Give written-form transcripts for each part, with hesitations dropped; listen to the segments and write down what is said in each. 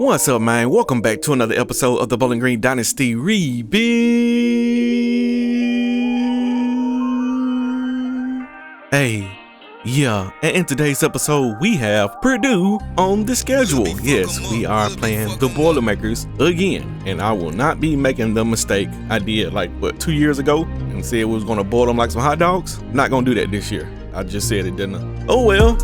What's up, man? Welcome back to another episode of the Bowling Green Dynasty Rebuild. And in today's episode, we have Purdue on the schedule. Yes, we are playing the Boilermakers again, and I will not be making the mistake I did 2 years ago and said we was gonna boil them like some hot dogs. Not gonna do that this year. I just said it, didn't I? Oh well.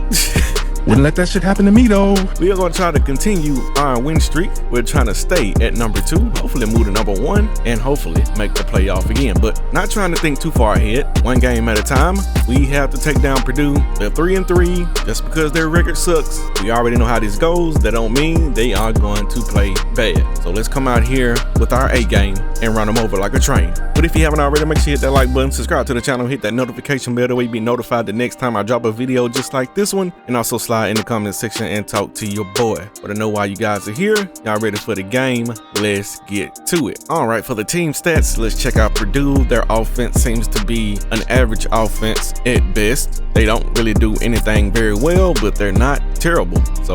Wouldn't let that shit happen to me though. We are going to try to continue our win streak. We're trying to stay at number 2, hopefully move to number 1, and hopefully make the playoff again. But not trying to think too far ahead. One game at a time. We have to take down Purdue. They're 3-3. Just because their record sucks, we already know how this goes. That don't mean they are going to play bad. So let's come out here with our A game and run them over like a train. But if you haven't already, make sure you hit that like button, subscribe to the channel, hit that notification bell, that way you be notified the next time I drop a video just like this one, and also slide in the comment section and talk to your boy. But I know why you guys are here. Y'all ready for the game? Let's get to it. All right, for the team stats, let's check out Purdue. Their offense seems to be an average offense at best. They don't really do anything very well, but they're not terrible. So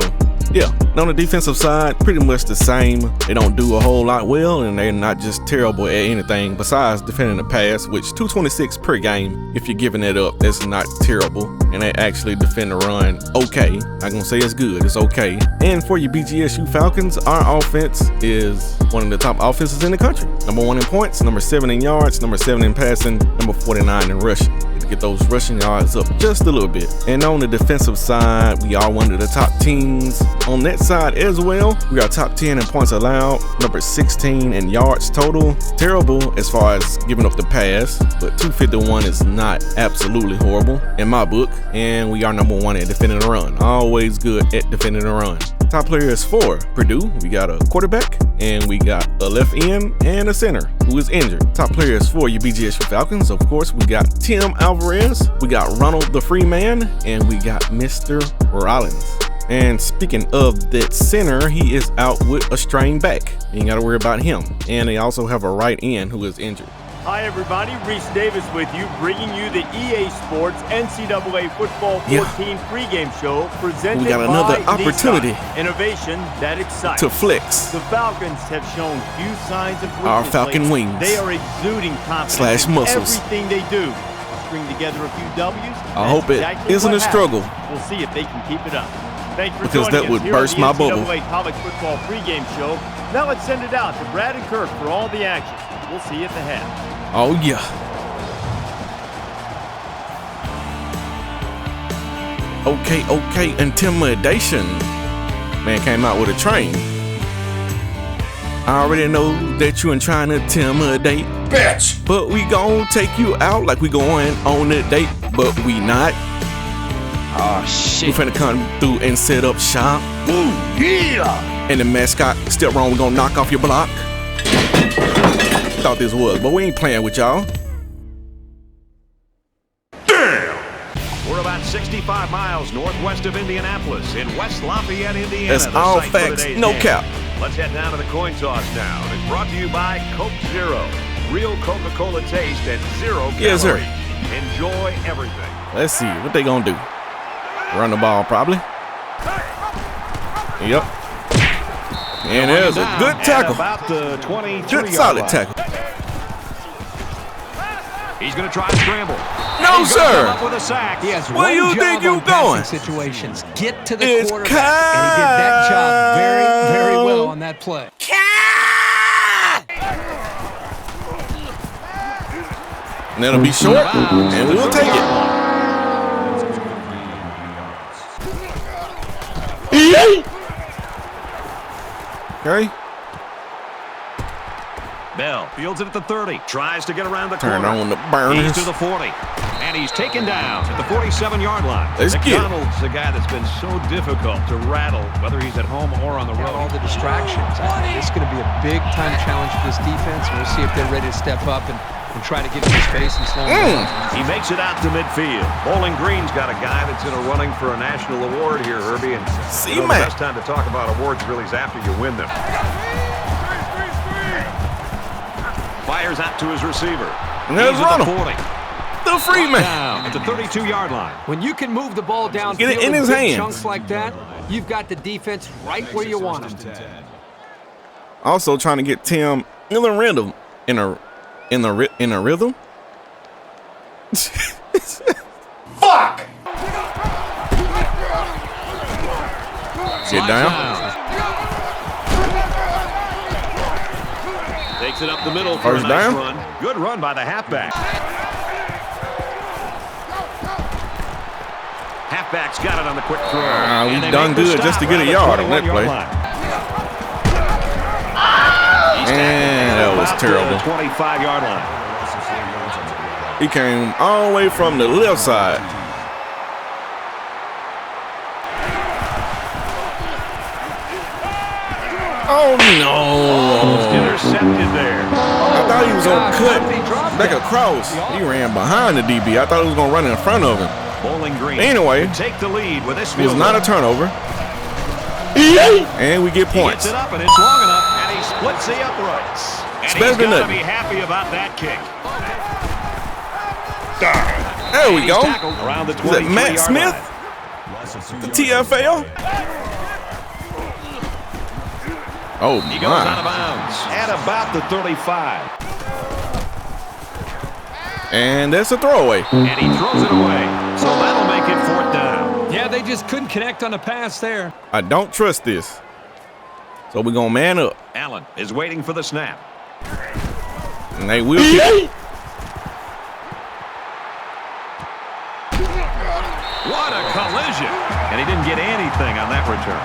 yeah, on the defensive side, pretty much the same. They don't do a whole lot well, and they're not just terrible at anything besides defending the pass, which 226 per game. If you're giving it up, that's not terrible. And they actually defend the run okay. Not gonna say it's good, it's okay. And for your BGSU Falcons, our offense is one of the top offenses in the country. Number 1 in points, number 7 in yards, number 7 in passing, number 49 in rushing. Get those rushing yards up just a little bit. And on the defensive side, we are one of the top teams on that side as well. We are top 10 in points allowed, number 16 in yards total. Terrible as far as giving up the pass, but 251 is not absolutely horrible in my book. And we are number 1 at defending the run. Always good at defending the run. Top players for Purdue, we got a quarterback, and we got a left end and a center who is injured. Top players for your BGSU Falcons, of course, we got Tim Alvarez, we got Ronald the Free Man, and we got Mr. Rollins. And speaking of that center, he is out with a strained back. You ain't got to worry about him. And they also have a right end who is injured. Hi everybody, Reese Davis with you, bringing you the EA Sports NCAA Football 14 pregame show presented we got another by opportunity Nissan. Innovation that excites. To flex. The Falcons have shown few signs of weakness. Our Falcon wings. They are exuding confidence / muscles. in everything they do. String together a few W's. I hope it isn't a struggle. We'll see if they can keep it up. Thanks for because that would burst my bubble. NCAA College Football pregame show. Now let's send it out to Brad and Kirk for all the action. We'll see you at the half. Oh yeah. Okay, intimidation. Man came out with a train. I already know that you ain't trying to intimidate, Bitch! but we gon' take you out like we going on a date, but we not. Oh shit. We finna come through and set up shop. Ooh, yeah! And the mascot, still wrong, we gon' knock off your block. Thought this was, but we ain't playing with y'all. Damn! We're about 65 miles northwest of Indianapolis in West Lafayette, Indiana. That's all facts, no cap. Let's head down to the coin toss now. It's brought to you by Coke Zero. Real Coca-Cola taste and 0 calories. Yes, sir. Enjoy everything. Let's see what they gonna do. Run the ball, probably. Yep. And there's a good tackle. About the 23 Good solid tackle. He's going to try to scramble. No, sir. Up with a sack. He has Where one you job think you on passing going? situations. Get to the It's quarterback. And he did that job very, very well on that play. And that'll be short, and we'll take it. Okay. Bell fields it at the 30. Tries to get around the Turn corner. on the burners. He's to the 40. And he's taken down at the 47-yard line. Let's get it. McDonald's the guy that's been so difficult to rattle, whether he's at home or on the road. All the distractions. I think this is going to be a big-time challenge for this defense. We'll see if they're ready to step up and try to get him space and slow him down. He makes it out to midfield. Bowling Green's got a guy that's in a running for a national award here, Herbie. And See, the man. best time to talk about awards really is after you win them. Fires out to his receiver. And there's He's at the Ronald. 40. The free man. Down at the 32-yard line. When you can move the ball down Get it in his big hands. chunks like that, you've got the defense right where you want them. Also trying to get Tim in the rhythm. In a rhythm. Fuck! Get down. Takes it up the middle for First a nice down. run. Good run by the halfback. Halfback's got it on the quick throw. We And they done make the good stop just to get around a the yard on that 21-yard play. line. And that was About terrible. the 25-yard line. He came all the way from the left side. Oh no! Intercepted there. I thought he was gonna cut back across. He ran behind the DB. I thought he was gonna run in front of him. Bowling Green. Anyway, take the lead with this it was field not a goal. turnover. And we get He points. gets it up and it's long enough, and he splits the uprights. And It's he's better than got to nothing. be happy about that kick. There we He's go. tackled around the Is that Matt 23-yard Smith? line. The TFL? Oh He goes out of my. bounds at about the 35. And that's a throwaway. And he throws it away. So that'll make it 4th down. Yeah, they just couldn't connect on the pass there. I don't trust this. So we're gonna man up. Allen is waiting for the snap. And they will kick it. What a collision. And he didn't get anything on that return.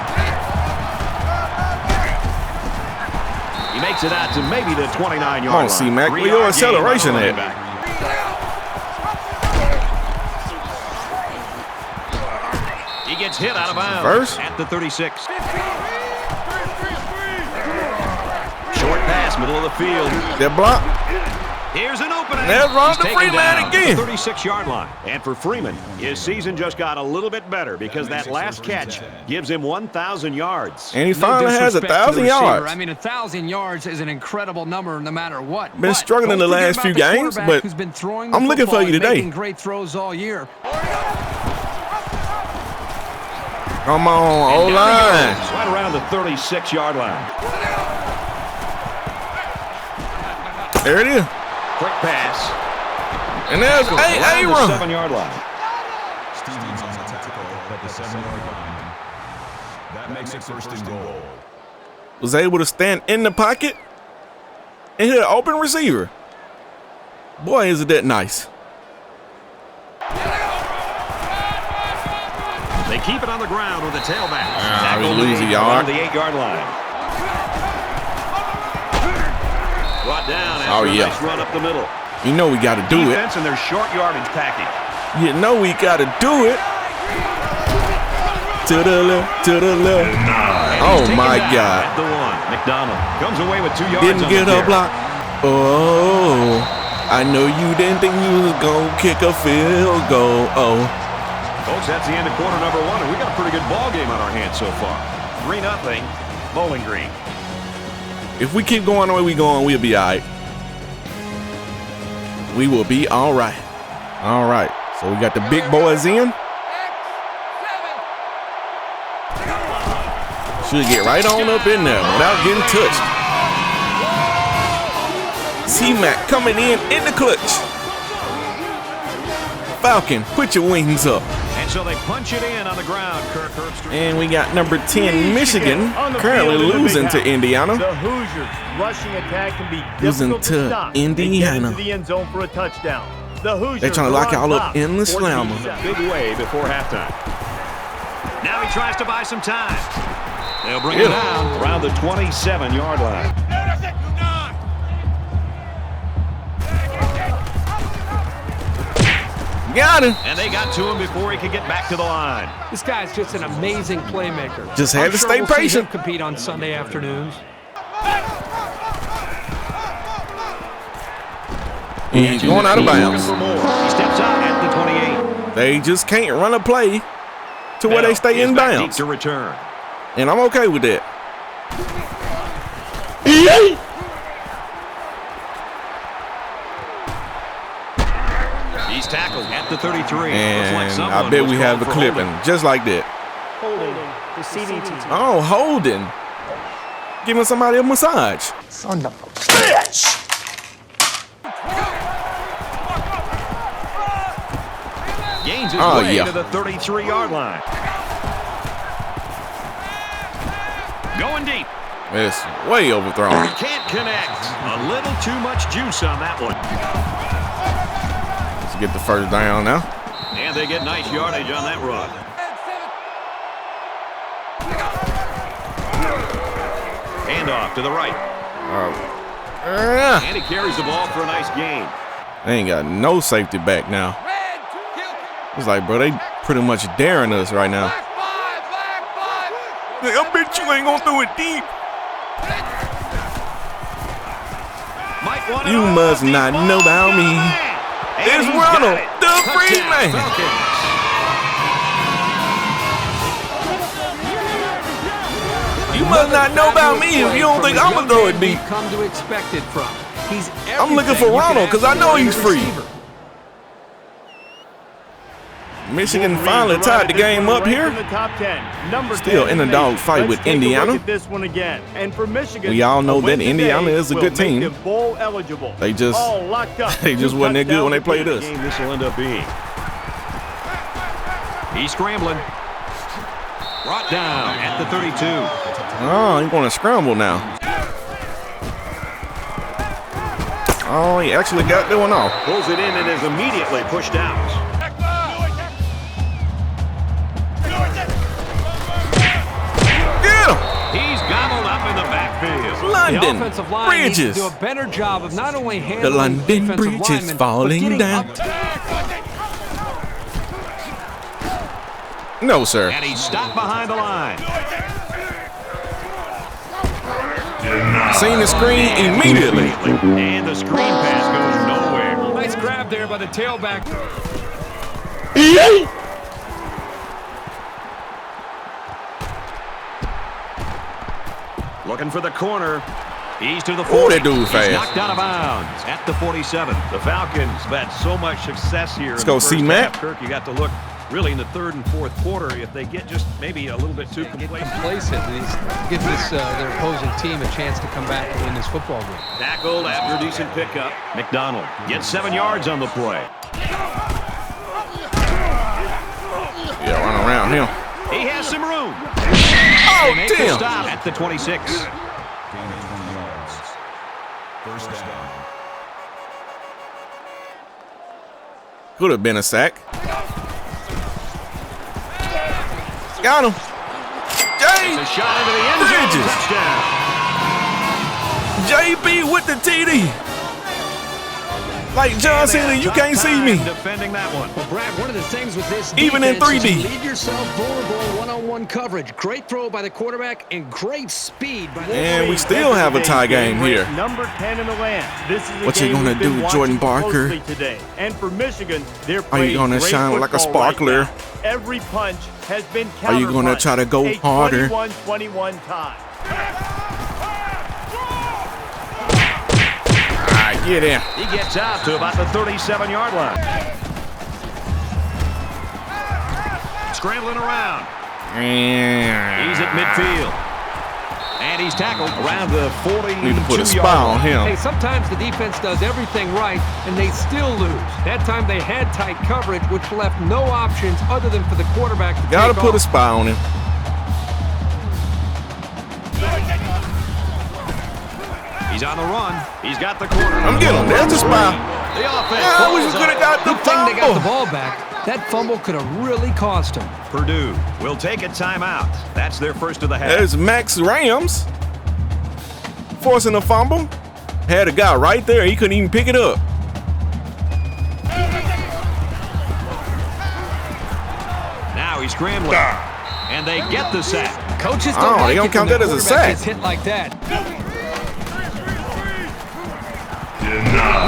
He makes it out to maybe the 29-yard line. Come on, C-Mac. Where your acceleration at? He gets hit out of bounds First? at the 36. Short pass, middle of the field. That block. Here's an opening. There's Ron He's to taken Freeman down again. at the 36-yard line. And for Freeman, his season just got a little bit better because that last catch gives him 1,000 yards. And he No finally has disrespect to the 1,000 receiver. yards. I mean, 1,000 yards is an incredible number no matter what. Been But struggling don't the forget last about few the games, quarterback but who's been throwing the I'm looking for football you and today. making great throws all year. Come on, And down he O-line. goes, right around the 36-yard line. There it is. Quick pass. And there's Around the run. 7-yard line. Stevens on the tackle at the 7-yard line. That makes it 1st and goal. Was able to stand in the pocket and hit an open receiver. Boy, isn't that nice. They keep it on the ground with the tailback. we Tackled lose a deep yard. around the 8-yard line. Brought down after Oh, a yeah. nice run up the middle. You know we got to do it. Defense and their short yardage package. You know we got to do it. To the left, to the left. And Oh, he's taken my down God. At the 1. McDonald comes away with 2 yards. Didn't on get the a carry. block. Oh, I know you didn't think you was going to kick a field goal. Oh. Folks, that's the end of quarter number 1, and we got a pretty good ball game on our hands so far. 3-0, Bowling Green. If we keep going the way we going, we'll be all right. We will be all right. All right. So we got the big boys in. Should get right on up in there without getting touched. C-Mac coming in the clutch. Falcon, put your wings up. And so they punch it in on the ground, Kirk Herbstreit. And we got number 10, Michigan, currently losing to Indiana. The Hoosiers' rushing attack can be Losing difficult to stop. Indiana. They get into the end zone for a touchdown. The Hoosiers They're trying to lock are on y'all up top, in the 14 slammer. seconds. Big way before halftime. Now he tries to buy some time. They'll bring Yeah. it down around the 27-yard line. Got him. And they got to him before he could get back to the line. This guy's just an amazing playmaker. Just had I'm to sure stay we'll see him patient. compete on Sunday afternoons. He's going out of bounds. For more. He steps out at the 28. They just can't run a play to where Now, they stay he's in back deep bounds. to return. And I'm okay with that. He's tackled at the 33. Looks like And someone I bet was we have called the for clipping holding. just like that. Holding the CDT. Oh, holding. giving somebody a massage. Son of a bitch! Gains his way to the 33-yard line. Going deep. It's way overthrown. Can't connect. A little too much juice on that one. Let's get the first down now. And they get nice yardage on that run. Hand off to the right. And he carries the ball for a nice gain. They ain't got no safety back now. It's like, bro, they pretty much daring us right now. I bet you ain't gonna throw it deep. You must not know about me. It's Ronald, the free man. You must not know about me if you don't think I'm gonna throw it deep. Come to expect it from. He's I'm looking for Ronald because I know he's free. Michigan finally tied the game up here. Still in a dog fight with Indiana. We all know that Indiana is a good team. They just wasn't that good when they played us. This will end up being. He's scrambling. Brought down at the 32. Oh, he's going to scramble now. Oh, he actually got that one off. Pulls it in and is immediately pushed out. He's gobbled up in the backfield. London the offensive line Bridges. needs to do a better job of not only handling The London Bridge is falling down. No, sir. And he's stopped behind the line. Seen the screen immediately. And the screen pass goes nowhere. Nice grab there by the tailback. Looking for the corner. He's to the 40. Oh, that dude fast. He's knocked out of bounds at the 47. The Falcons have had so much success here. Let's go see Matt. Kirk, you got to look really in the third and fourth quarter if they get just maybe a little bit too complacent. Give their opposing team a chance to come back and win this football game. Tackled after a decent pickup. McDonald gets 7 yards on the play. Yeah, run around him. He has some room. Oh, Make the damn. stop at the 26. Gain of 20 yards. First down. Could have been a sack. Got him. It's a shot into the end zone. Bridges. Touchdown. JB with the TD. Like John Cena, you can't see me. Defending that one. Well, Brad, one of the things with this Even in 3D. leave yourself vulnerable in one-on-one coverage. Great throw by the quarterback and great speed by the And we still have a tie game here. Number 10 in the land. This is What you gonna do, Jordan Barker? Today. And for Michigan, they're Are you gonna great shine like a football right sparkler? now. Every punch has been counterpunched. Are you gonna try to go harder? 21-21 tie. Get in. He gets out to about the 37-yard line. Scrambling around. He's at midfield. And he's tackled around the 42-yard Need to put a spy on him. Hey, sometimes the defense does everything right, and they still lose. That time they had tight coverage, which left no options other than for the quarterback to Gotta take put a off. spy on him. He's on the run. He's got the corner. I'm getting him. There's the spy. The offense. Yeah, I wish we could have got the Good thing they got the fumble. ball back. That fumble could have really cost him. Purdue will take a timeout. That's their first of the half. There's Max Rams forcing a fumble. Had a guy right there. He couldn't even pick it up. Now he's scrambling. And they get the sack. Coaches Oh, don't they like don't it count when that their as a quarterback sack. gets hit like that.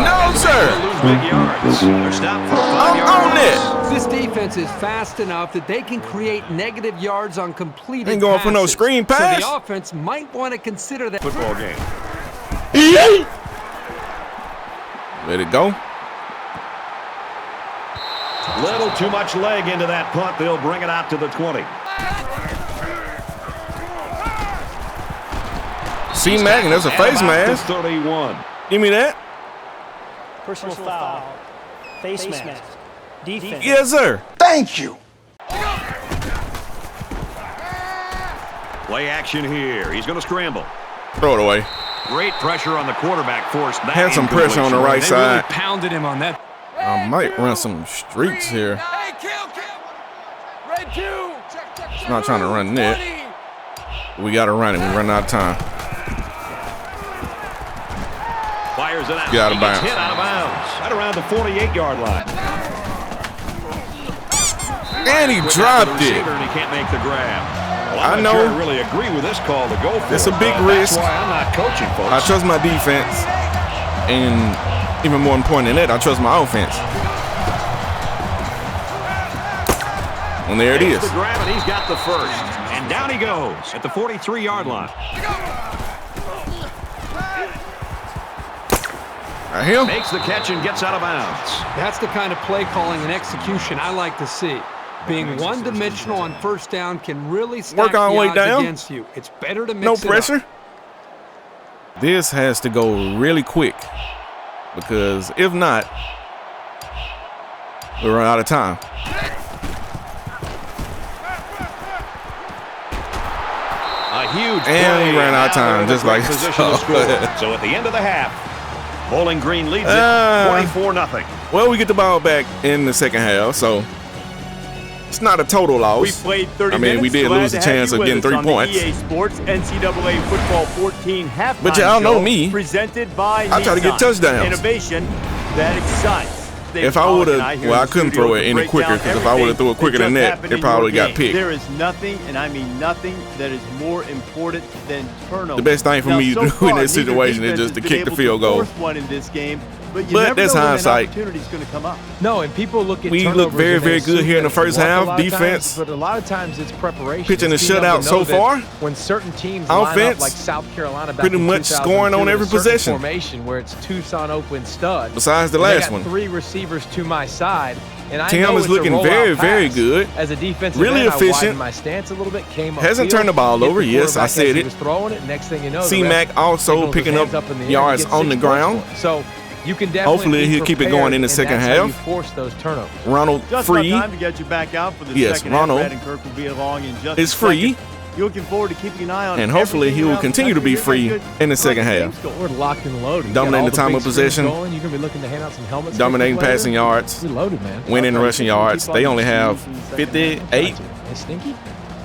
No, sir. Lose big yards. They're stopped for a I'm 5-yard on loss. it. This defense is fast enough that they can create negative yards on completed Ain't going for no passes. screen So pass. the offense might want to consider that. Football game. Let it go. Little too much leg into that punt. They'll bring it out to the 20. C-Mac, and that's a face mask. 31. Give me that. Personal foul. Face mask. Defense. Yes, sir. Thank you. Play action here. He's going to scramble. Throw it away. Great pressure on the quarterback, forced that. Had some pressure on the right They really side. pounded him on that. I might run some streaks here. Hey, kill. Red 2. Check. Not trying to run it. We got to run it. We run out of time. Fires it out. Get out of He gets bounds. hit out of bounds. Right around the 48-yard line. And he dropped it. And he can't make the grab. Well, I I'm know. not sure I really agree with this call to go for. It's a big That's risk. why I'm not coaching, folks. I trust my defense. And even more important than that, I trust my offense. And there it is. The grab, and he's got the first. And down he goes at the 43-yard line. Right here. Makes the catch and gets out of bounds. That's the kind of play calling and execution I like to see. Being one-dimensional on first down can really stack Work our the way odds down. against you. It's better to mix No it up. pressure. This has to go really quick, because if not, we'll run out of time. A huge And play. we ran out of Now they're time, in the just great like position so. to score. So at the end of the half, Bowling Green leads it 24-0. Well, we get the ball back in the second half, so it's not a total loss. We played 30 I mean, minutes. we did Glad lose to the have chance you of with getting us 3 on the points. EA Sports NCAA Football 14 halftime But y'all know show me. Presented by I try to get Nissan. touchdowns. Innovation that excites. If I would have, well, I couldn't throw it any quicker, because if I would have threw it quicker than that, it probably got picked. There is nothing, and I mean nothing, that is more important than turnovers. The best thing for me to do in this situation is just to kick the field goal. One in this game, but you But never that's know when an hindsight. opportunity's going to come up. No, and people look at We turnovers look very, and they very good assume here in the that first it's luck a half. lot of times, Defense. but a lot of times it's preparation. Pitching the It's being able shutout to so know that far. when certain teams line Offense, up like South Carolina back pretty in much scoring 2002 on in every a certain possession. formation where it's Tucson open stud. Besides the and they last got one. 3 receivers to my side. And I Tim know is it's a looking rollout very, pass. very good. As a defensive Really end, I efficient. widened my stance a little bit, came up Hasn't turned the ball over. Yes, I said He it. was throwing it. Next thing you know, C-Mac also picking up yards on the ground. So you can definitely Hopefully be he'll keep it prepared, going in the and second that's how half. you force those turnovers. Ronald Just free. about time to get you back out for the Yes, second Ronald half. Brad and Kirk will be along in just is a free. second. You're looking forward to keeping an eye on And hopefully he will continue to be free in the second half. We're locked and loaded. Dominating the time of possession. You're going to be looking to hand out some helmets. Dominating passing yards. We're loaded, man. Winning rushing yards. They only have 58. It's stinky.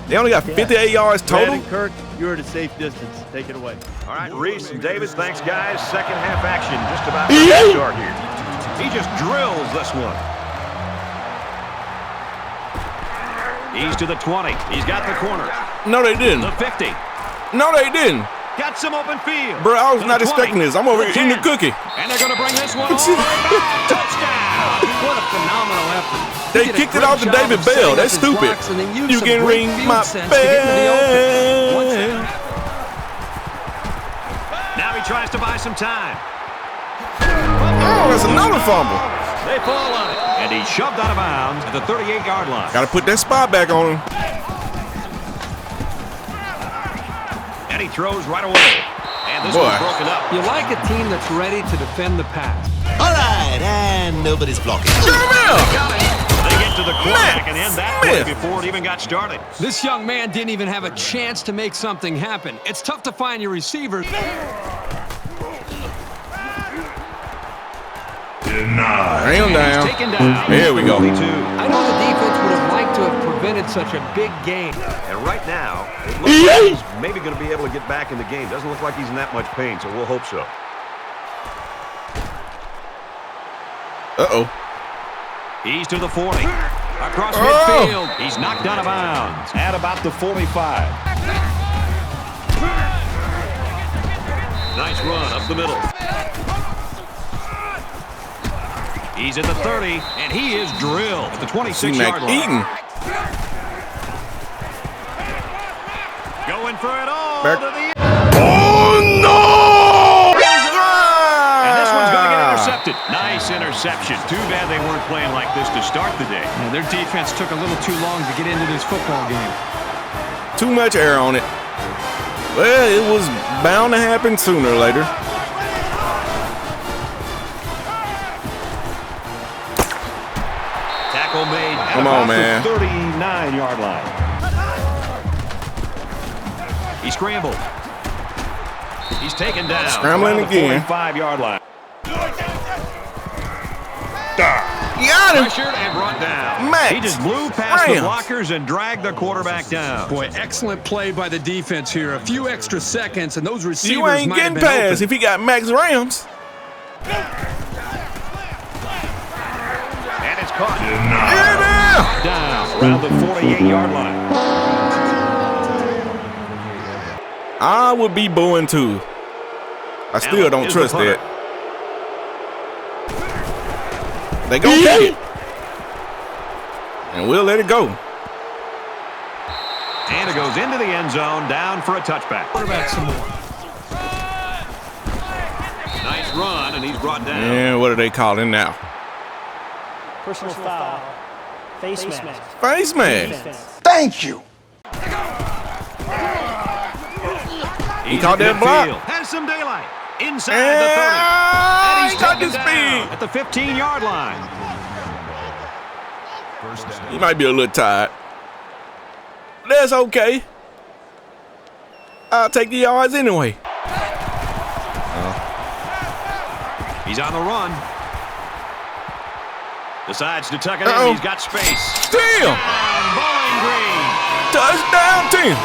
They only got 58 yards Brad total. and Kirk, you're at a safe distance. Take it away. All right, Reese and Davis, thanks, guys. Second half action just about to start here. He just drills this one. He's to the 20. He's got the corner. No, they didn't. The 50. No, they didn't. Got some open field. Bro, I was To not the 20. expecting this. I'm over here eating the 10. cookie. And they're going to bring this one all the way back. Touchdown. What a phenomenal effort. They He did a kicked it great off to job David of Bell. setting That's up his stupid. blocks and then used You some can great ring field my sense to get into the open. Once bell. Now he tries to buy some time. Oh, that's another fumble. They fall on it. And he's shoved out of bounds at the 38-yard line. Got to put that spot back on him. And he throws right away. And this one's broken up. You like a team that's ready to defend the pass. All right, and nobody's blocking. They get to the quarterback and end that play before it even got started. This young man didn't even have a chance to make something happen. It's tough to find your receivers. Bring him down. Taken down. There we go. 22. I know the defense would have liked to have prevented such a big gain. And right now, it looks like he's maybe going to be able to get back in the game. Doesn't look like he's in that much pain, so we'll hope so. Uh-oh. He's to the 40. Across midfield. He's knocked out of bounds at about the 45. Nice run up the middle. He's at the 30, and he is drilled at the 26-yard line. Eaton. Going for it all Back. to the end. Oh, no! And this one's going to get intercepted. Nice interception. Too bad they weren't playing like this to start the day. Yeah, their defense took a little too long to get into this football game. Too much air on it. Well, it was bound to happen sooner or later. Tackle made at Come on, about man. the 39-yard line. He scrambled. He's taken down. Scrambling around the again. 45-yard line. Got him. Pressured and brought down. Max He just blew past Rams. the blockers and dragged the quarterback down. Boy, excellent play by the defense here. A few extra seconds, and those receivers You ain't might have getting been past open. if he got Max Rams. And it's caught. Yeah. Down around the 48-yard line. I would be booing too. I still don't is the trust punter. that. They gonna kick it. And we'll let it go. And it goes into the end zone, down for a touchback. Quarterback some more. Nice run, and he's brought down. And what are they calling now? Personal foul. Face mask. Face mask. Defense. Thank you. He caught that block. Has some daylight. Inside And the 30. And he he's got taken the down speed. at the 15-yard line. First down. He might be a little tired. That's okay. I'll take the yards anyway. He's on the run. Decides to tuck it in. He's got space. Damn. And Bowling Green. Touchdown team.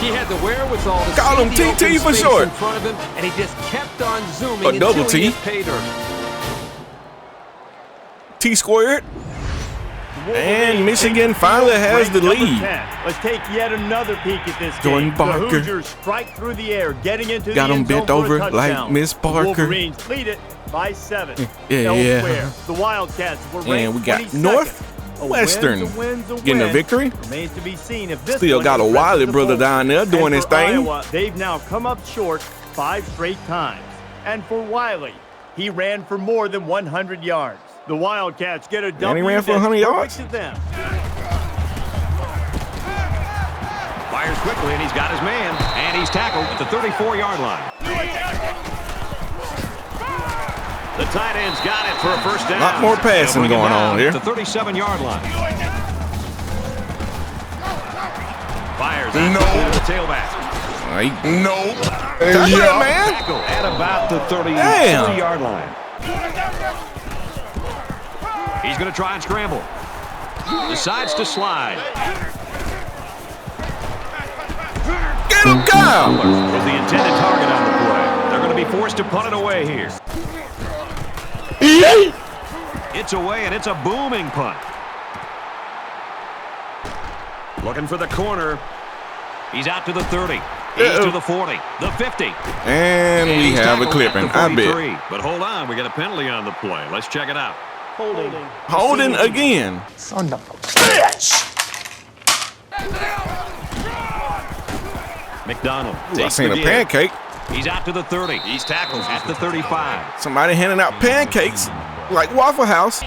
He had the wherewithal to Call see him the TT open for space short. in front of him, and he just kept on zooming A until double T. he hit pay dirt. T squared. And Michigan finally has the lead. Let's take yet another peek at this Jordan game. Barker. The Hoosiers strike through the air, getting into Got the him end zone bent for a over touchdown. like Miss The Barker. Wolverines lead it by 7. Yeah. Elsewhere, the Wildcats were ranked And we got 22nd. Northwestern A win's a getting a win. victory. Remains to be seen if this Still one got a impresses Wiley the brother bowl. down there doing And his for thing. Iowa, they've now come up short 5 straight times. And for Wiley, he ran for more than 100 yards. The Wildcats get a W. And he ran for that's 100 perfect yards? to them. Fires quickly, and he's got his man. And he's tackled at the 34-yard line. The tight end's got it for a first down. Lot more passing They'll bring it going down on here. at the 37-yard line. Fires out to the tailback. Nope. Touchdown, man. Tackle at about the Damn. 33-yard line. He's going to try and scramble. Decides to slide. Get him, Kyle. Was the intended target on the play. They're going to be forced to punt it away here. It's away, and it's a booming punt. Looking for the corner. He's out to the 30. He's to the 40, the 50. And we he's have a tackled at clipping. the I bet. 43. But hold on, we got a penalty on the play. Let's check it out. Holding again. Son of a bitch. McDonald Ooh, I takes seen the a give. pancake. He's out to the 30. He's tackled at the 35. Somebody handing out pancakes like Waffle House.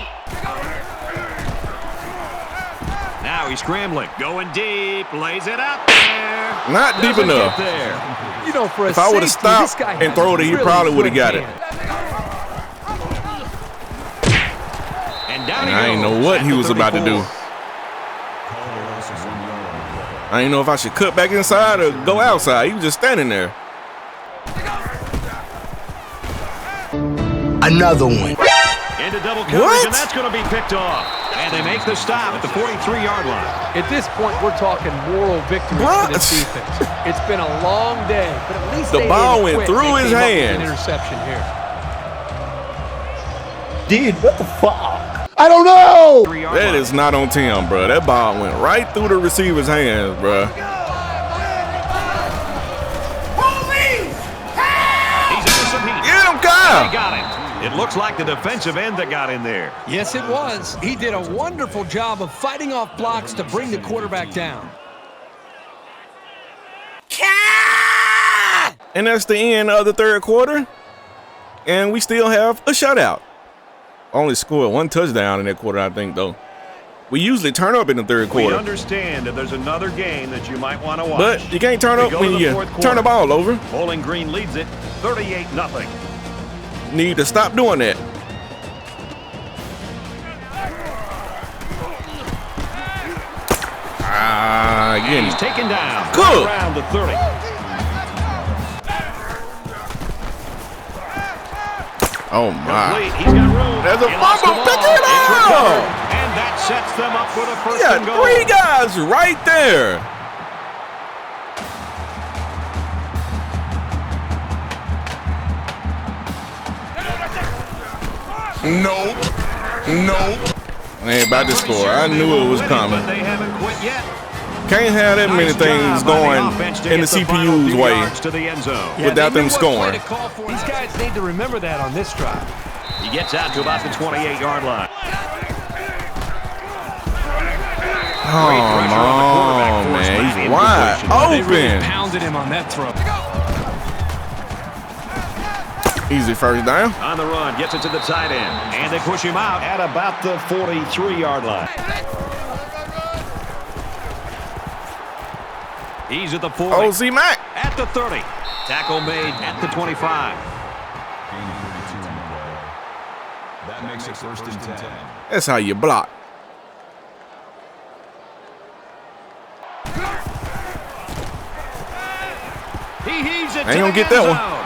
Now he's scrambling, going deep, lays it out there. Not deep Doesn't enough. get there. You know, for a If I would have safety, this stopped guy and has thrown it, he really probably would have quick got it. hands. And down he I didn't goes know what at he the was about to 34. do. I didn't know if I should cut back inside or go outside. He was just standing there. Another one. Into double coverage, What? and that's going to be picked off. And they make the stop at the 43-yard line. At this point, we're talking moral victory for this defense. It's been a long day, but at least The they ball didn't went quit. through They his came up with hands. an interception here. Dude, what the fuck? I don't know. 3-yard That line. is not on Tim, bro. That ball went right through the receiver's hands, bro. He's into some heat. Get him, He Kyle. got it. It looks like the defensive end that got in there. Yes, it was. He did a wonderful job of fighting off blocks to bring the quarterback down. And that's the end of the third quarter. And we still have a shutout. Only scored one touchdown in that quarter, I think, though. We usually turn up in the third We quarter. understand that there's another game that you might want to watch. But you can't turn up when you turn the ball over. Bowling Green leads it 38-0. Need to stop doing that. Again. He's taken down. Good. Around the 30. Oh my. Complete. He's got room. There's a He lost fumble. the Pick ball. it It's up. recovered, and that sets them up for the first Yeah, and goal. 3 guys right there. Nope. Nope. They ain't about to score. I knew it was coming. But they haven't quit yet. Can't have that many Nice things job by the going offense to in the get final CPU's few way yards to the end zone. without them scoring. These guys need to remember that on this drive. He gets out to about the 28-yard line. Come on, man. He's wide They really open. pounded him on that throw. Easy first down. On the run, gets it to the tight end. And they push him out at about the 43-yard line. He's at the 40. OC Mac. At the 30. Tackle made at the 25. Gain 32 on the play. That makes it 1st and 10. That's how you block. He heaves it Ain't to gonna the get that end one. zone.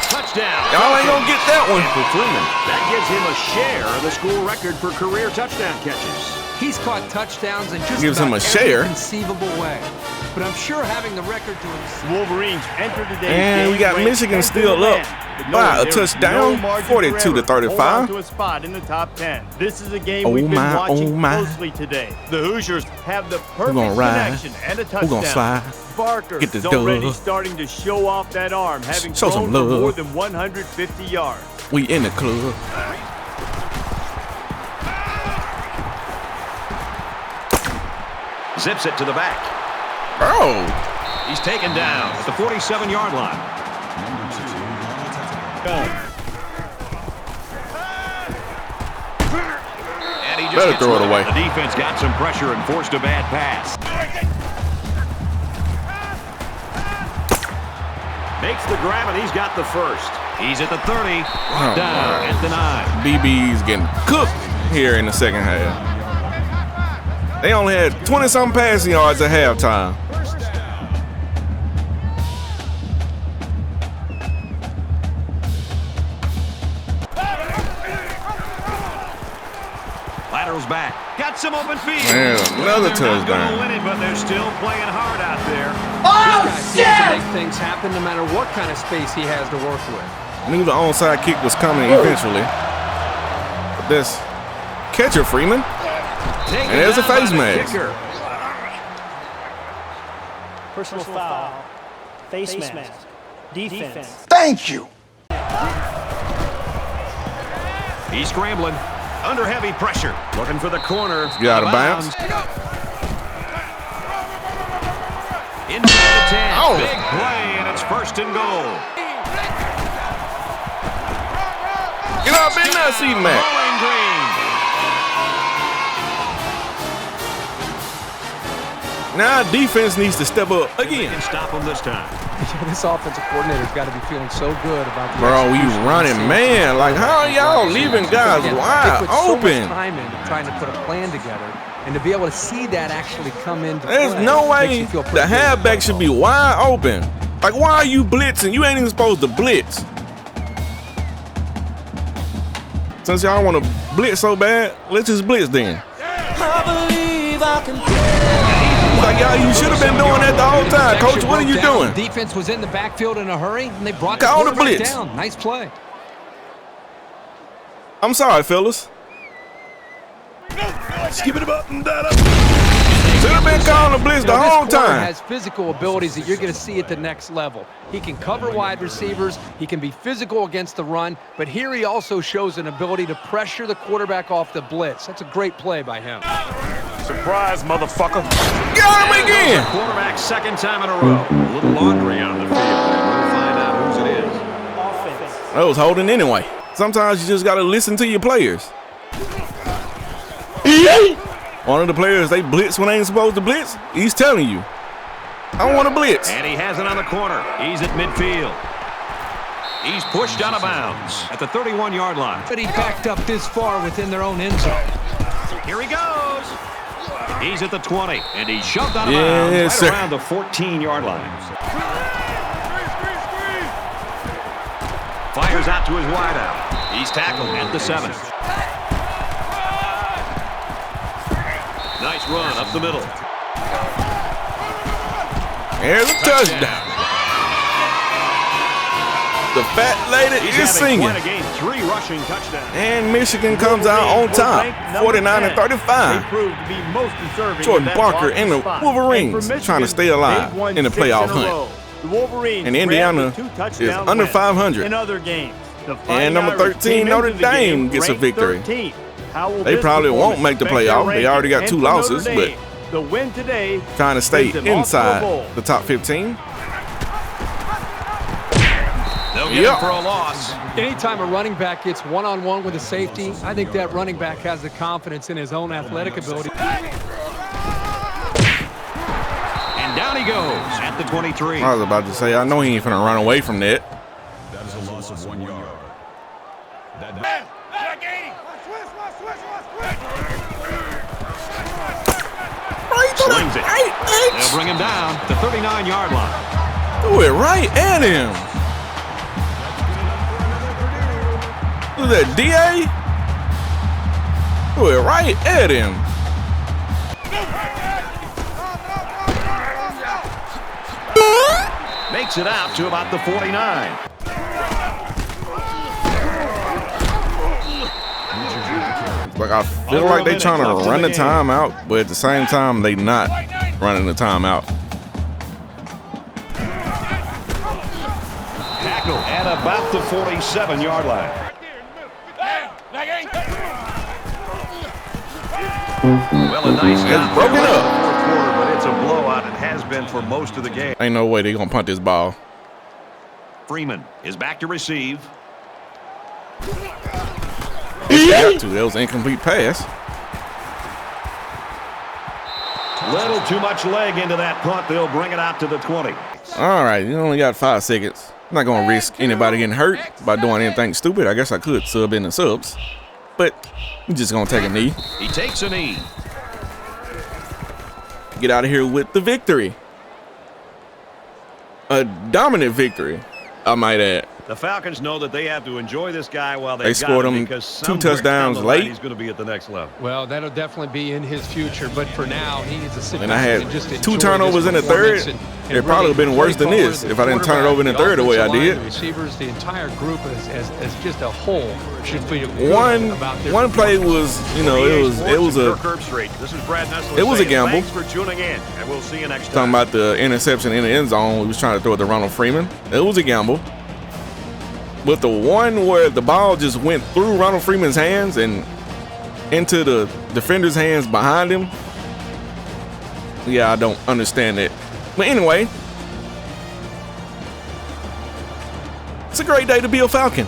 Touchdown. Y'all ain't gonna get that one. And for Freeman, that gives him a share of the school record for career touchdown catches. He's caught touchdowns in just Gives about him a every share. conceivable way. But I'm sure having the record to himself. Wolverines enter today's And we game got ranked Michigan 10th still in the up land, but by knowing a there's touchdown, no margin 42 for to error, 35. hold on to a spot in the top 10. This is a game Oh we've been my, watching oh my. closely today. The Hoosiers have the perfect gonna ride. connection and a Who touchdown. gonna slide? Barker Get the is already dub. starting to show off that arm, having Show thrown some for love. more than 150 yards. We in the club. Zips it to the back. Bro. He's taken down at the 47-yard line. Number 2 on attack. And he just Better gets throw it rid of away. The defense got some pressure and forced a bad pass. Makes the grab, and he's got the first. He's at the 30, down at the 9. BB's getting cooked here in the second half. They only had 20-something passing yards at halftime. Laterals back. Got some open field. Man, another They're not touchdown. gonna win it, but they're still playing hard out there. These guys seem to make things happen no matter what kind of space he has to work with. Knew the onside kick was coming eventually. But this catcher, Freeman. Taken And there's a down by face the mask. kicker. Personal foul. Face mask. Defense. Thank you. He's scrambling. Under heavy pressure. Looking for the corner. Get out of bounds. Inside the 10. Oh. Big play, and it's 1st and goal. Get up in there, C-Mac. Bowling Green. Now defense needs to step up They again. can stop him this time. This offensive coordinator's got to be feeling so good about the Bro, we execution. running, man. Like, how are y'all leaving guys Again, wide they put so much open? time into trying to put a plan together, and to be able to see that actually come into There's play no makes way you feel the pretty good. halfback should be wide open. Like, why are you blitzing? You ain't even supposed to blitz. Since y'all want to blitz so bad, let's just blitz then. Like, y'all, you should have been doing that the whole time. Coach, what are you doing? Defense was in the backfield in a hurry, and they brought Call the the quarterback blitz. down. Nice play. I'm sorry, fellas. Skip it up and down. Should have been calling the blitz You the know, this whole corner time. has physical abilities that you're going to see at the next level. He can cover wide receivers. He can be physical against the run. But here he also shows an ability to pressure the quarterback off the blitz. That's a great play by him. Surprise, motherfucker. Got him again. Quarterback 2nd time in a row. A little laundry on the field. We'll find out whose it is. Offense. I was holding anyway. Sometimes you just got to listen to your players. One of the players, they blitz when they ain't supposed to blitz. He's telling you, I don't want to blitz. And he has it on the corner. He's at midfield. He's pushed out of bounds at the 31-yard line. But he backed up this far within their own end zone. Here he goes. He's at the 20, and he's shoved out of bounds right around the 14-yard line. Fires out to his wideout. He's tackled at the 7. Nice run up the middle. There's a touchdown. The fat lady is singing. 3 rushing touchdowns. And Michigan comes out on top, 49-35. Jordan Barker and the Wolverines trying to stay alive in the playoff hunt. And Indiana is under 500. And number 13, Notre Dame gets a victory. They probably won't make the playoff. They already got 2 losses, but trying to stay inside the top 15. They'll get him for a loss. Anytime a running back gets one-on-one with a safety, I think that running back has the confidence in his own athletic ability. And down he goes at the 23. I was about to say, I know he ain't finna run away from that. That is a loss of 1 yard. Slings it. They'll bring him down to the 39-yard line. Do it right at him. Who's that, DA? Do it right at him. Makes it out to about the 49. Like, I feel like they trying to run the timeout, but at the same time, they not running the timeout. Tackle at about the 47-yard line. Well, a nice It's broken up. Quarter, but it's a blowout. It has been for most of the game. Ain't no way they gonna punt this ball. Freeman is back to receive. Got to. That was an incomplete pass. Little too much leg into that punt. They'll bring it out to the 20. All right, you only got 5 seconds. I'm not gonna risk anybody getting hurt by doing anything stupid. I guess I could sub in the subs, but I'm just gonna take a knee. He takes a knee. Get out of here with the victory. A dominant victory, I might add. The Falcons know that they have to enjoy this guy while They scored him 2 touchdowns late. He's going to be at the next level. Well, that'll definitely be in his future, but for now, he needs to sit And back I had and just 2 enjoy turnovers this in the third. performance It probably would have been worse than this if I didn't turn it over in the third the way I did. The receivers, the entire group as just a whole should feel One play was, you know, it was a gamble. Thanks for tuning in, and we'll see you next time. Talking about the interception in the end zone, we was trying to throw it to Ronald Freeman. It was a gamble. But the one where the ball just went through Ronald Freeman's hands and into the defender's hands behind him, yeah, I don't understand that. But anyway, it's a great day to be a Falcon.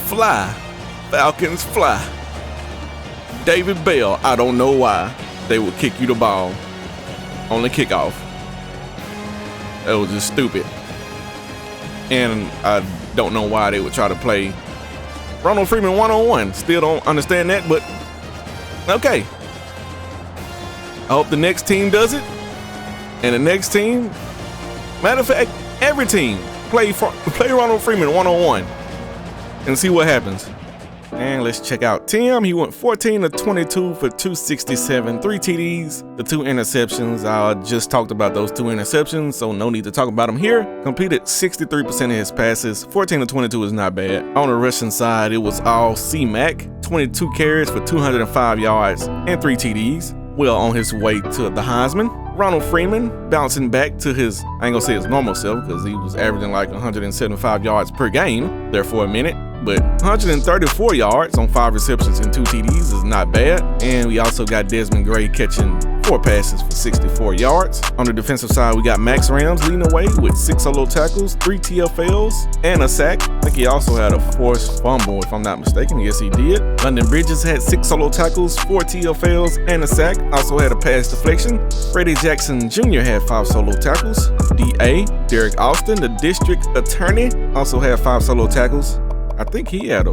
Fly, Falcons fly. David Bell, I don't know why they would kick you the ball on the kickoff. That was just stupid. And I don't know why they would try to play Ronald Freeman one-on-one. Still don't understand that, but okay. I hope the next team does it. And the next team, matter of fact, every team play Ronald Freeman one-on-one and see what happens. And let's check out Tim. He went 14 of 22 for 267, 3 TDs, the 2 interceptions. I just talked about those 2 interceptions, so no need to talk about them here. Completed 63% of his passes. 14 of 22 is not bad. On the rushing side, it was all C-Mac, 22 carries for 205 yards and 3 TDs. Well on his way to the Heisman. Ronald Freeman bouncing back to his, I ain't gonna say his normal self because he was averaging like 175 yards per game there for a minute. But 134 yards on 5 receptions and 2 TDs is not bad. And we also got Desmond Gray catching 4 passes for 64 yards. On the defensive side, we got Max Rams leading the way with 6 solo tackles, 3 TFLs, and a sack. I think he also had a forced fumble, if I'm not mistaken. Yes, he did. London Bridges had 6 solo tackles, 4 TFLs, and a sack. Also had a pass deflection. Freddie Jackson Jr. had 5 solo tackles. DA, Derek Austin, the district attorney, also had 5 solo tackles. I think he had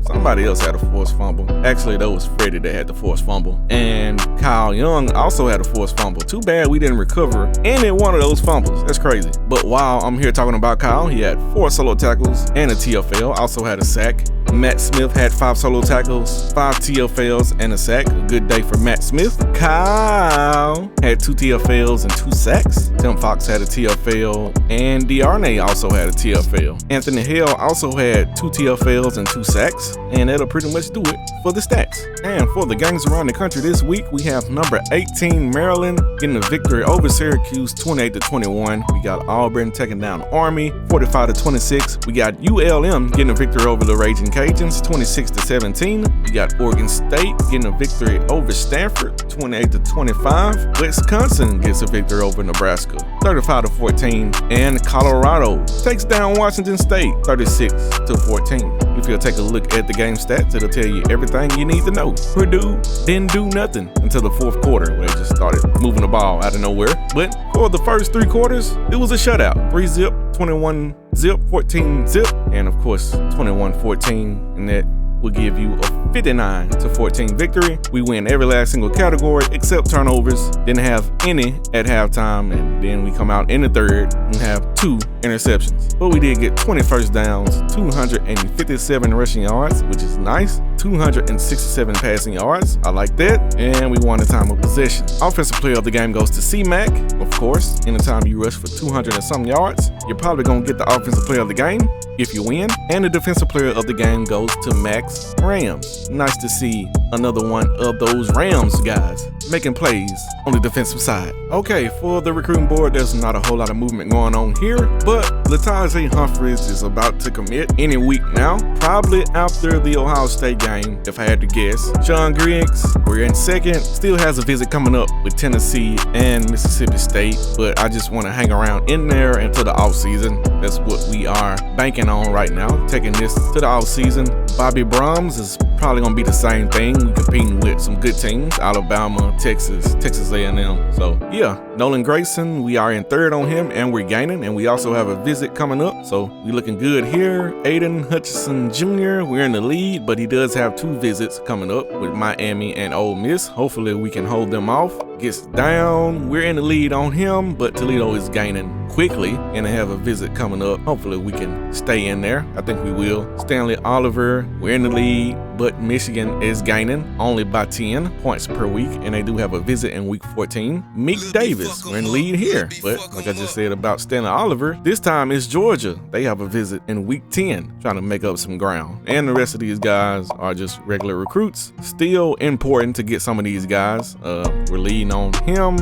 somebody else had a forced fumble. Actually, that was Freddie that had the forced fumble. And Kyle Young also had a forced fumble. Too bad we didn't recover any one of those fumbles. That's crazy. But while I'm here talking about Kyle, he had 4 solo tackles and a TFL. Also had a sack. Matt Smith had 5 solo tackles, 5 TFLs, and a sack. A good day for Matt Smith. Kyle had 2 TFLs and 2 sacks. Tim Fox had a TFL, and Dearnay also had a TFL. Anthony Hale also had 2 TFLs and 2 sacks, and that'll pretty much do it for the stats. And for the games around the country this week, we have number 18 Maryland getting a victory over Syracuse 28-21. We got Auburn taking down Army 45-26. We got ULM getting a victory over the Raging Cajuns 26-17. We got Oregon State getting a victory over Stanford 28-25. Wisconsin gets a victory over Nebraska 35-14. And Colorado takes down Washington State 36-14. If you'll take a look at the game stats, it'll tell you everything you need to know. Purdue didn't do nothing until the 4th quarter, where they just started moving the ball out of nowhere. But for the first 3 quarters, it was a shutout. 3-zip, 21-zip, 14-zip, and of course 21-14, and that will give you a 59-14 victory. We win every last single category except turnovers. Didn't have any at halftime, and then we come out in the 3rd and have 2 interceptions. But we did get 20 first downs, 257 rushing yards, which is nice. 267 passing yards. I like that. And we won the time of possession. Offensive player of the game goes to C-Mac. Of course, anytime you rush for 200 and some yards, you're probably going to get the offensive player of the game if you win. And the defensive player of the game goes to Max Rams. Nice to see another one of those Rams guys making plays on the defensive side. Okay, for the recruiting board, there's not a whole lot of movement going on here, but Latajah Humphries is about to commit any week now, probably after the Ohio State game, if I had to guess. Sean Griggs, we're in 2nd, still has a visit coming up with Tennessee and Mississippi State, but I just want to hang around in there until the offseason. That's what we are banking on right now, taking this to the offseason. Bobby Brahms is probably going to be the same thing. We competing with some good teams, Alabama, Texas A&M. So yeah, Nolan Grayson, we are in 3rd on him and we're gaining, and we also have a visit coming up. So we looking good here. Aiden Hutchinson Jr., we're in the lead, but he does have 2 visits coming up with Miami and Ole Miss. Hopefully we can hold them off. Gets down, we're in the lead on him, but Toledo is gaining quickly and they have a visit coming up. Hopefully we can stay in there. I think we will. Stanley Oliver, we're in the lead, but Michigan is gaining only by 10 points per week, and they do have a visit in week 14. Meek Davis, we're in the lead here, but like I just said about Stanley Oliver, this time it's Georgia. They have a visit in week 10, trying to make up some ground. And the rest of these guys are just regular recruits. Still important to get some of these guys. We're leading on him,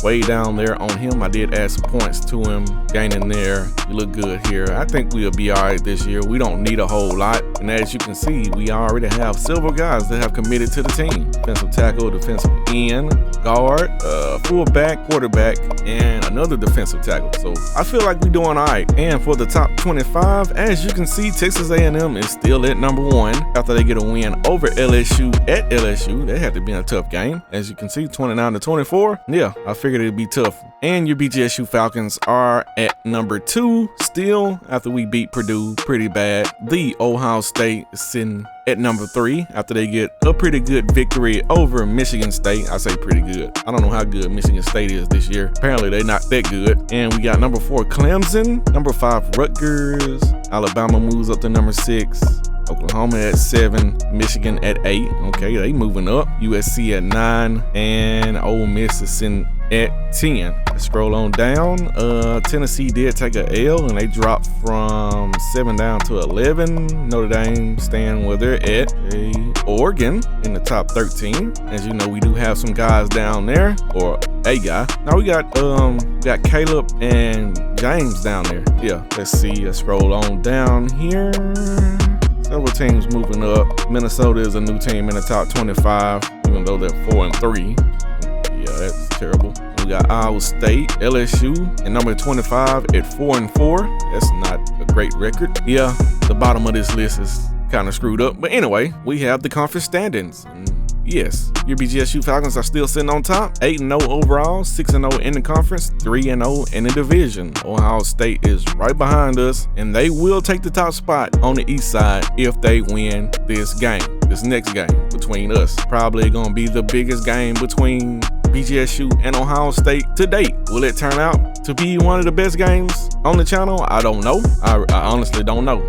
way down there on him. I did add some points to him, gaining there. You look good here. I think we'll be all right this year. We don't need a whole lot, and as you can see, we already have several guys that have committed to the team. Defensive tackle, defensive end, guard, fullback, quarterback, and another defensive tackle. So I feel like we're doing all right. And for the top 25, as you can see, Texas A&M is still at number 1 after they get a win over LSU at LSU. That had to be a tough game. As you can see, 29-24. Yeah, I figured it'd be tough. And your BGSU Falcons are at number 2 still after we beat Purdue pretty bad. The Ohio State is sitting at number 3 after they get a pretty good victory over Michigan State. I say pretty good. I don't know how good Michigan State is this year. Apparently they're not that good. And we got number 4 Clemson, number 5 Rutgers, Alabama moves up to number 6. Oklahoma at 7, Michigan at 8. Okay, they moving up. USC at 9, and Ole Miss is sitting at 10. Let's scroll on down. Tennessee did take a L, and they dropped from 7 down to 11. Notre Dame staying where they're at. Oregon in the top 13. As you know, we do have some guys down there, or a guy. Now we got Caleb and James down there. Yeah, let's see. Let's scroll on down here. Several teams moving up. Minnesota is a new team in the top 25, even though they're 4-3. Yeah, that's terrible. We got Iowa State, LSU, and number 25 at 4-4. That's not a great record. Yeah, the bottom of this list is kind of screwed up. But anyway, we have the conference standings. Yes, your BGSU Falcons are still sitting on top, 8-0 overall, 6-0 in the conference, 3-0 in the division. Ohio State is right behind us, and they will take the top spot on the east side if they win this game, this next game between us. Probably gonna be the biggest game between BGSU and Ohio State to date. Will it turn out to be one of the best games on the channel? I don't know. I honestly don't know.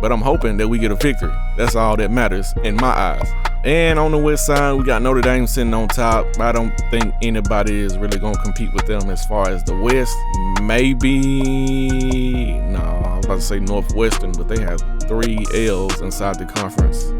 But I'm hoping that we get a victory. That's all that matters in my eyes. And on the west side, we got Notre Dame sitting on top. I don't think anybody is really going to compete with them as far as the west. Maybe, no, I was about to say Northwestern, but they have 3 L's inside the conference.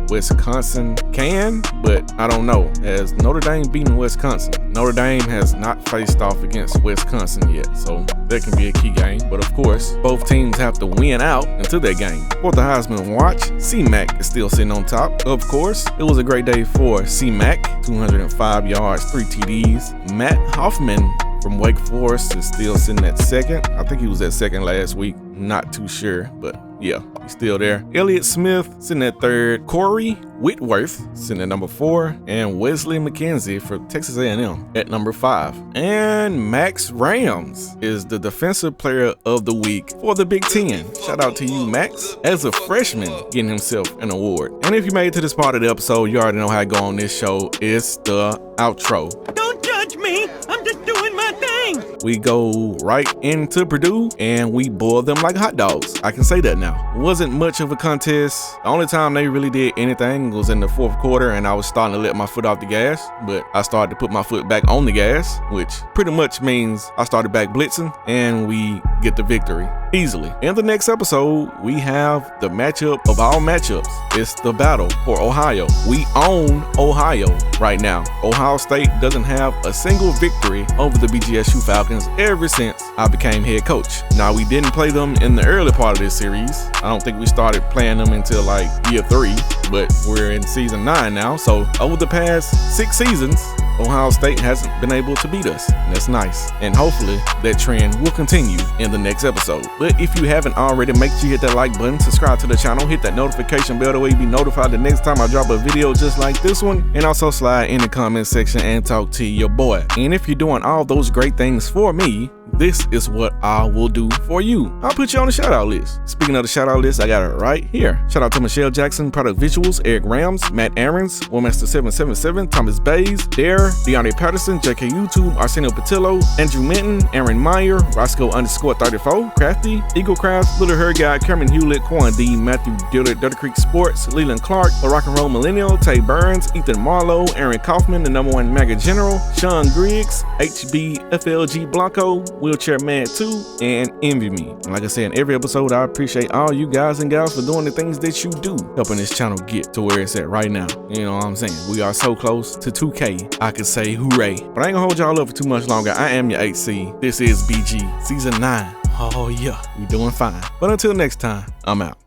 Wisconsin can, but I don't know. Has Notre Dame beaten Wisconsin? Notre Dame has not faced off against Wisconsin yet, so that can be a key game. But of course, both teams have to win out into that game. For the Heisman Watch, C-Mac is still sitting on top. Of course, it was a great day for C-Mac, 205 yards, 3 TDs. Matt Hoffman from Wake Forest is still sitting at second. I think he was at second last week. Not too sure, but yeah, he's still there. Elliott Smith sitting at third. Corey Whitworth sitting at number 4. And Wesley McKenzie for Texas A&M at number 5. And Max Rams is the defensive player of the week for the Big Ten. Shout out to you, Max, as a freshman getting himself an award. And if you made it to this part of the episode, you already know how I go on this show. It's the outro. Don't judge me. I'm just doing my thing. We go right into Purdue and we boil them like hot dogs. I can say that now. Wasn't much of a contest. The only time they really did anything was in the 4th quarter, and I was starting to let my foot off the gas, but I started to put my foot back on the gas, which pretty much means I started back blitzing, and we get the victory easily. In the next episode, we have the matchup of all matchups. It's the battle for Ohio. We own Ohio right now. Ohio State doesn't have a single victory over the BGSU Falcons ever since I became head coach. Now, we didn't play them in the early part of this series. I don't think we started playing them until like year 3, but we're in season 9 now. So over the past 6 seasons, Ohio State hasn't been able to beat us, and that's nice. And hopefully that trend will continue in the next episode. But if you haven't already, make sure you hit that like button, subscribe to the channel, hit that notification bell, that way you be notified the next time I drop a video just like this one. And also slide in the comment section and talk to your boy. And if you're doing all those great things for me, this is what I will do for you. I'll put you on the shout out list. Speaking of the shout out list, I got it right here. Shout out to Michelle Jackson, Product Visuals, Eric Rams, Matt Aarons, Warmaster777, Thomas Bays, Dare, Deontay Patterson, JK YouTube, Arsenio Patillo, Andrew Minton, Aaron Meyer, Roscoe_34, Crafty, Eagle Craft, Little Her Guy, Cameron Hewlett, Quan D, Matthew Dillard, Dirty Creek Sports, Leland Clark, The Rock and Roll Millennial, Tay Burns, Ethan Marlowe, Aaron Kaufman, the #1 MAGA General, Sean Griggs, HBFLG Blanco, Wheelchair Man 2, and Envy Me. And like I said, in every episode, I appreciate all you guys and gals for doing the things that you do, helping this channel get to where it's at right now. You know what I'm saying? We are so close to 2K, I could say hooray. But I ain't gonna hold y'all up for too much longer. I am your HC. This is BG Season 9. Oh yeah, we doing fine. But until next time, I'm out.